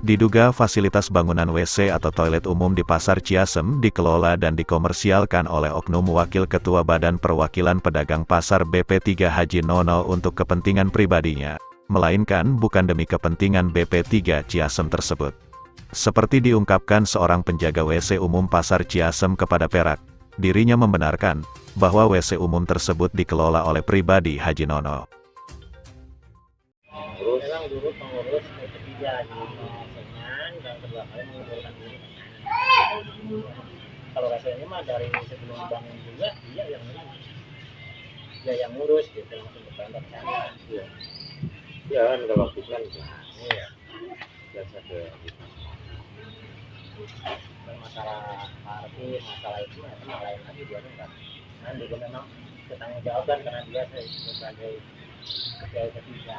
Diduga fasilitas bangunan WC atau toilet umum di Pasar Ciasem dikelola dan dikomersialkan oleh oknum Wakil Ketua Badan Perwakilan Pedagang Pasar BP3 Haji Nono untuk kepentingan pribadinya, melainkan bukan demi kepentingan BP3 Ciasem tersebut. Seperti diungkapkan seorang penjaga WC umum Pasar Ciasem kepada Perak, dirinya membenarkan bahwa WC umum tersebut dikelola oleh pribadi Haji Nono. Memang dulu pengurus ketiga di Senan dan kedua kali mengundurkan diri. Kalau rasanya mah dari sebelum dibangun juga dia yang ngurus, dia yang ngurus gitu langsung bertambah sana. Ya kan kalau bukan Iya. biasa ke Dan masalah parkir, masalah itu lain lagi dia kan. Nah juga memang bertanggung jawabkan karena dia sebagai ketua ketiga.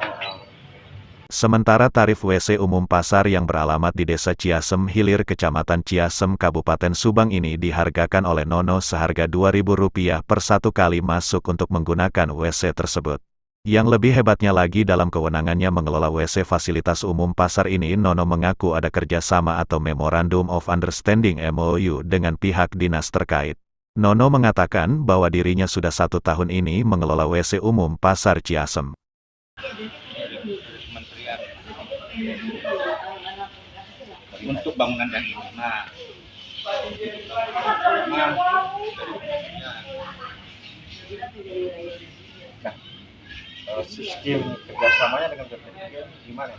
Sementara tarif WC umum pasar yang beralamat di Desa Ciasem Hilir Kecamatan Ciasem Kabupaten Subang ini dihargakan oleh Nono seharga Rp2.000 per satu kali masuk untuk menggunakan WC tersebut. Yang lebih hebatnya lagi dalam kewenangannya mengelola WC fasilitas umum pasar ini, Nono mengaku ada kerjasama atau Memorandum of Understanding (MOU) dengan pihak dinas terkait. Nono mengatakan bahwa dirinya sudah 1 tahun ini mengelola WC umum Pasar Ciasem. Kementerian untuk bangunan dan ini. sistem kerjasamanya dengan BP3 gimana?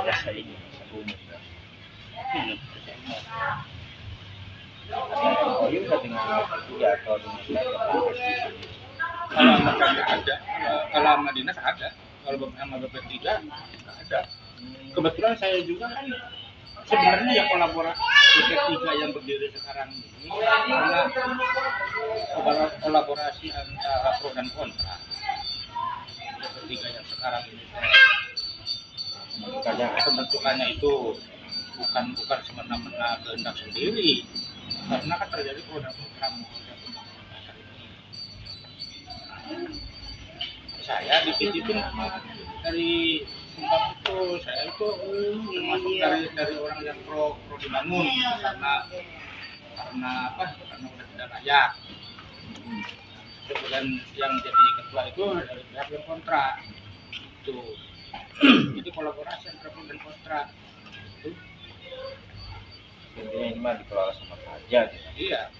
Jasa ini umum. Ada MOU nggak dengan BP3 atau dengan Kalau sama kami ada, kalau sama dinas ada, kalau sama BP3 nggak ada. Kebetulan saya juga kan sebenarnya ya BP3 yang berdiri sekarang ini karena kolaborasi antara pro dan kontra. BP3 yang sekarang ini karena pembentukannya itu bukan semena-mena kehendak sendiri, karena kan terjadi pro dan kontra. Saya dititipin dari Subang itu, saya itu termasuk dari orang yang pro dibangun karena apa? Karena udah tidak layak. Kemudian yang jadi ketua itu dari pihak yang kontra. Itu. Jadi kolaborasi antara pro dan kontra. Itu. intinya ini mah dikelola sama saja gitu. Iya.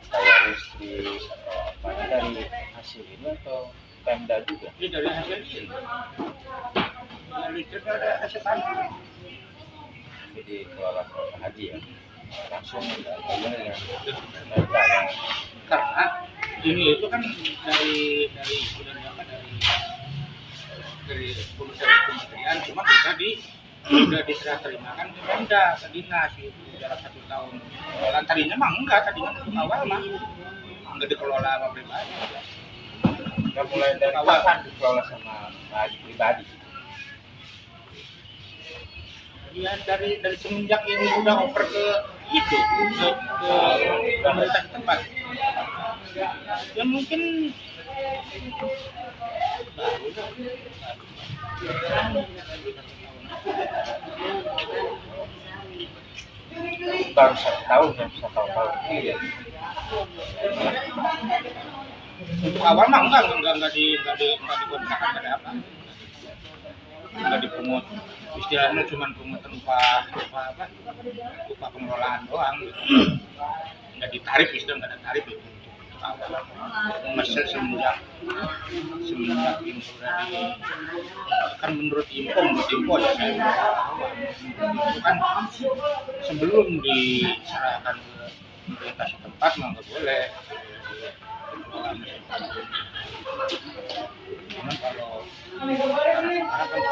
Kayak listrik atau apa dari hasil ini atau Pemda juga? Ini dari hasil ini. Listrik ada hasil tanah. Jadi kelola sama haji ya langsung bagaimana dengan mereka yang Karena ini itu kan dari kementerian, cuma sudah diserah terimakan ke Pemda, ke dinas itu jarak 1 tahun. Kalau tadinya mah enggak, tadinya untuk awal mah enggak dikelola sama pribadi. yang mulai dari kapan dikelola sama haji pribadi? Ya dari semenjak ini udah oper ke itu ke pemerintah setempat. Ya mungkin Baru 1 tahun ya, 1 tahun ya. untuk awal mah enggak dikontrakan pada apa. Enggak dipungut, istilahnya cuma pungutan upah pengelolaan doang gitu. Enggak ditarif, istilah enggak ada tarif itu. Masih semenjak ini sudah kan menurut info ya saya itu kan sebelum diserahkan ke pemerintah setempat mah nggak boleh. Cuman kalau sekarang kan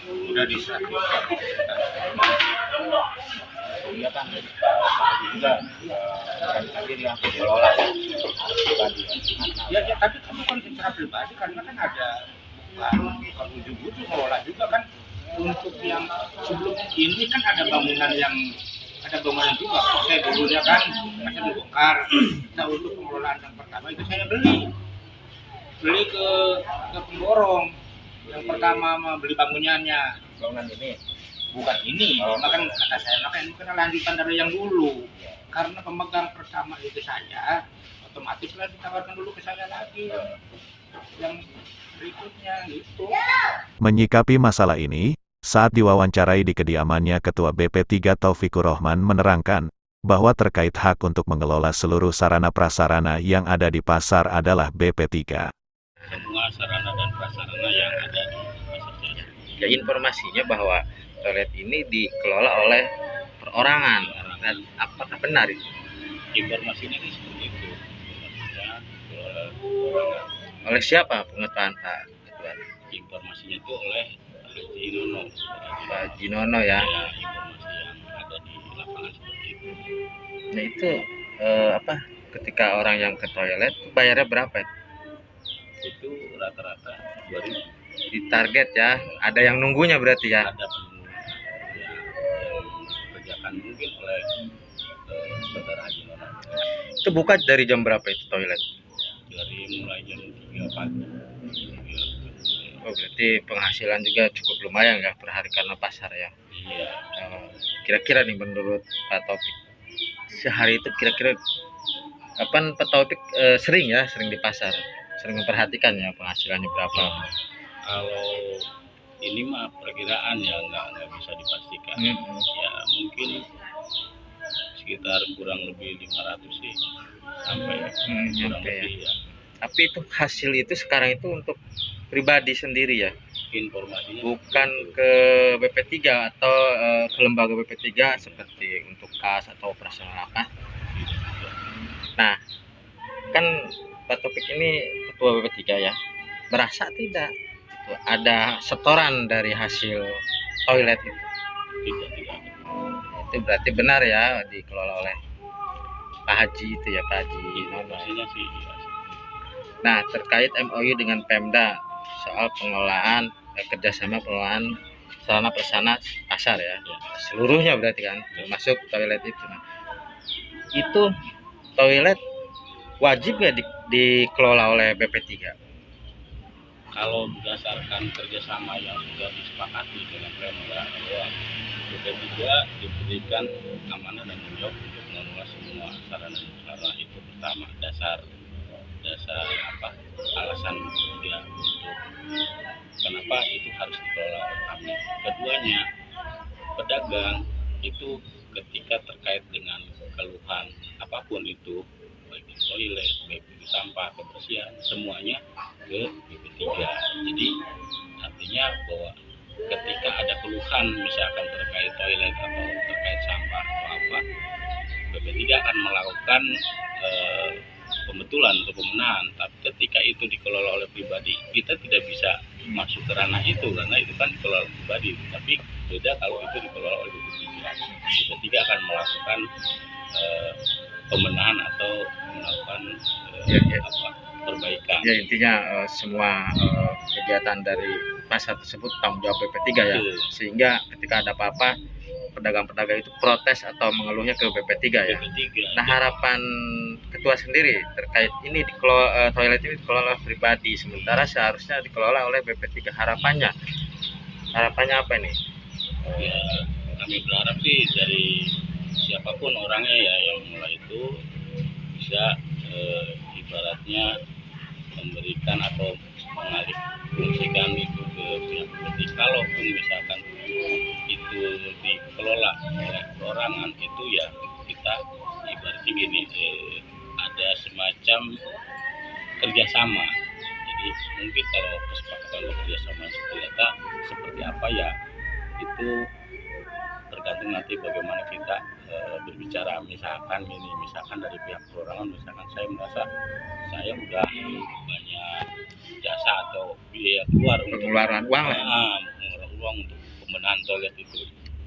udah diserahkan Iya kan juga hadir yang dikelola pribadi ya tapi bukan secara pribadi karena kan ada bukan ujung-ujung ngelola juga kan. Untuk yang sebelum ini kan ada bangunan yang ada bangunan juga. Saya dulunya kan masih dibongkar. Nah untuk pengelolaan yang pertama itu saya beli ke pemborong. Yang pertama beli bangunannya. Bangunan ini. Bukan ini, kan kata saya makanya ini karena lanjutan dari yang dulu. Karena pemegang pertama itu saya, otomatis lah ditawarkan dulu ke saya lagi yang berikutnya gitu. Menyikapi masalah ini, saat diwawancarai di kediamannya Ketua BP3 Taufikur Rahman menerangkan bahwa terkait hak untuk mengelola seluruh sarana prasarana yang ada di pasar adalah BP3. Semua sarana dan prasarana yang ada di pasar jaya. Ya, informasinya bahwa toilet ini dikelola oleh perorangan. Dan apakah benar itu? Informasinya sih seperti itu. Informasinya perorangan. Oleh siapa pengetahuan Pak Ketua? Informasinya itu oleh Haji Nono. Pak Jinono ya. Ya, informasi yang ada di lapangan seperti itu. Nah itu ketika orang yang ke toilet bayarnya berapa? Itu rata-rata 2.000. Di target ya. Ada yang nunggunya berarti ya. Ada penunggu yang dikerjakan mungkin oleh saudara Haji Nono. Itu buka dari jam berapa itu toilet? Dari mulai jam 3 pagi. Oh, berarti penghasilan juga cukup lumayan ya per hari karena pasar ya. Iya. Kira-kira nih menurut Pak Taufik, sehari itu kira-kira kapan Pak Taufik sering di pasar, sering memperhatikan ya penghasilannya berapa? Kalau ini mah perkiraan ya nggak bisa dipastikan. Ya mungkin sekitar kurang lebih 500 sih sampai kurang Oke, lebih ya. Tapi itu hasil itu sekarang itu untuk pribadi sendiri ya, Informasinya bukan ke BP3 atau ke lembaga BP3 seperti untuk kas atau operasional apa. Nah, kan Pak Taufik ini ketua BP3 ya, merasa tidak itu ada setoran dari hasil toilet itu? tidak ada. Itu berarti benar ya dikelola oleh Pak Haji itu ya, Pak Haji Nono. Informasinya sih ya. Nah, terkait MOU dengan Pemda soal pengelolaan kerjasama pengelolaan sarana prasarana pasar ya, seluruhnya berarti kan termasuk toilet itu. Nah, itu toilet wajib ya dikelola oleh BP3? Kalau berdasarkan kerjasama yang sudah disepakati dengan Pemda bahwa BP3 diberikan amanah dan tanggung jawab untuk mengelola semua sarana dan prasarana itu. Pertama dasar alasan dia untuk kenapa itu harus dikelola oleh kami. Keduanya, pedagang itu ketika terkait dengan keluhan apapun itu, baik itu toilet, baik itu sampah, kebersihan, semuanya ke BP3. Jadi artinya bahwa ketika ada keluhan misalkan terkait toilet atau terkait sampah atau apa, BP3 akan melakukan pembetulan atau pemenahan. Tapi ketika itu dikelola oleh pribadi, kita tidak bisa masuk ke ranah itu karena itu kan dikelola pribadi. Tapi beda kalau itu dikelola oleh BP3. BP3 akan melakukan pemenahan atau melakukan perbaikan. Ya, intinya semua kegiatan dari pasar tersebut tanggung jawab BP3 ya. Betul. Sehingga ketika ada apa-apa pedagang-pedagang itu protes atau mengeluhnya ke BP3 ya. BP3. Nah, harapan ketua sendiri terkait ini dikelola toilet ini dikelola pribadi sementara seharusnya dikelola oleh BP3. Harapannya apa nih? Ya, kami berharap sih dari siapapun orangnya ya yang mulai itu bisa ibaratnya memberikan atau mengalih fungsikan itu ke pihak BP3. Kalaupun misalkan itu dikelola oleh perorangan itu ya kita ibaratnya gini, ada semacam kerjasama. Jadi mungkin kalau kesepakatan kerjasama seperti apa ya itu tergantung nanti bagaimana kita berbicara. Misalkan dari pihak perorangan, misalkan saya merasa saya udah banyak jasa atau biaya keluar untuk Pengeluaran uang lah. mengeluarkan uang untuk pembenahan toilet itu,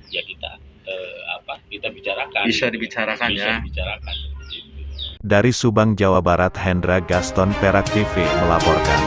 ya kita kita bicarakan. Bisa dibicarakan bisa ya. dibicarakan seperti itu. Dari Subang, Jawa Barat, Hendra Gaston, Perak TV melaporkan.